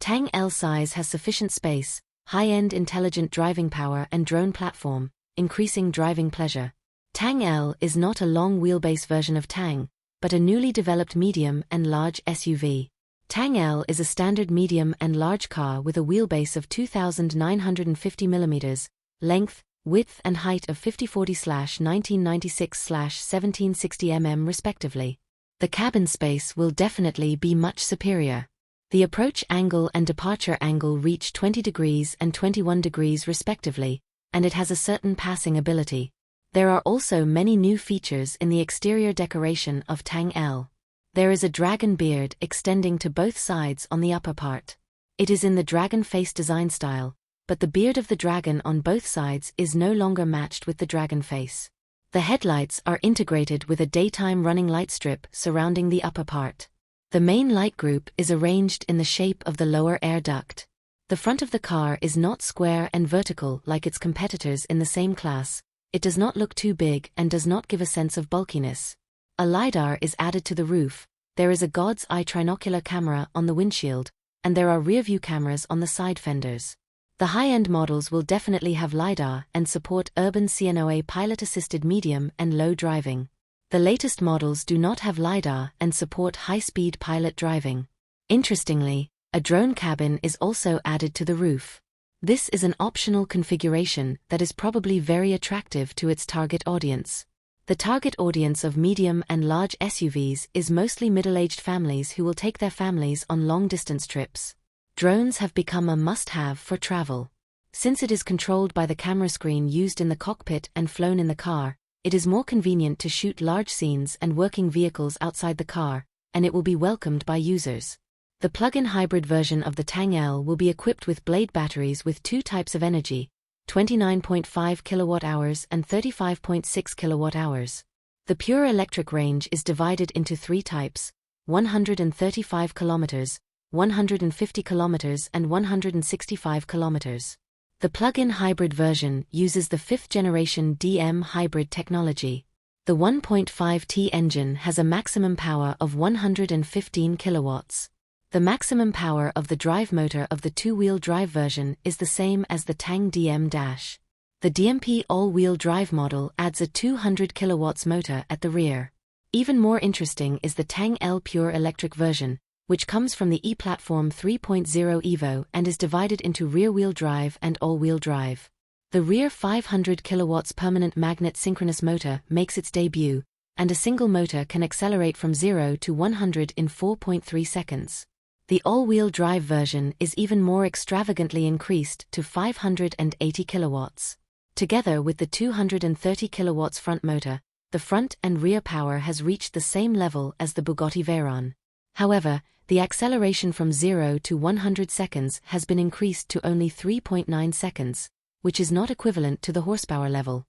Tang L size has sufficient space, high-end intelligent driving power and drone platform, increasing driving pleasure. Tang L is not a long-wheelbase version of Tang, but a newly developed medium and large SUV. Tang L is a standard medium and large car with a wheelbase of 2,950 mm, length, width and height of 5040/1996/1760 mm respectively. The cabin space will definitely be much superior. The approach angle and departure angle reach 20 degrees and 21 degrees respectively, and it has a certain passing ability. There are also many new features in the exterior decoration of Tang L. There is a dragon beard extending to both sides on the upper part. It is in the dragon face design style, but the beard of the dragon on both sides is no longer matched with the dragon face. The headlights are integrated with a daytime running light strip surrounding the upper part. The main light group is arranged in the shape of the lower air duct. The front of the car is not square and vertical like its competitors in the same class. It does not look too big and does not give a sense of bulkiness. A LiDAR is added to the roof, there is a God's Eye trinocular camera on the windshield, and there are rear-view cameras on the side fenders. The high-end models will definitely have LiDAR and support urban CNOA pilot-assisted medium and low driving. The latest models do not have LiDAR and support high-speed pilot driving. Interestingly, a drone cabin is also added to the roof. This is an optional configuration that is probably very attractive to its target audience. The target audience of medium and large SUVs is mostly middle-aged families who will take their families on long-distance trips. Drones have become a must-have for travel. Since it is controlled by the camera screen used in the cockpit and flown in the car, it is more convenient to shoot large scenes and working vehicles outside the car, and it will be welcomed by users. The plug-in hybrid version of the Tang L will be equipped with blade batteries with two types of energy, 29.5 kWh and 35.6 kWh. The pure electric range is divided into three types, 135 km, 150 km and 165 km. The plug-in hybrid version uses the 5th generation DM hybrid technology. The 1.5T engine has a maximum power of 115 kilowatts. The maximum power of the drive motor of the two-wheel drive version is the same as the Tang DM Dash. The DMP all-wheel drive model adds a 200 kilowatts motor at the rear. Even more interesting is the Tang L pure electric version, which comes from the e-Platform 3.0 Evo and is divided into rear-wheel drive and all-wheel drive. The rear 500 kilowatts permanent magnet synchronous motor makes its debut, and a single motor can accelerate from 0 to 100 in 4.3 seconds. The all-wheel drive version is even more extravagantly increased to 580 kilowatts. Together with the 230 kilowatts front motor, the front and rear power has reached the same level as the Bugatti Veyron. However, the acceleration from 0 to 100 seconds has been increased to only 3.9 seconds, which is not equivalent to the horsepower level.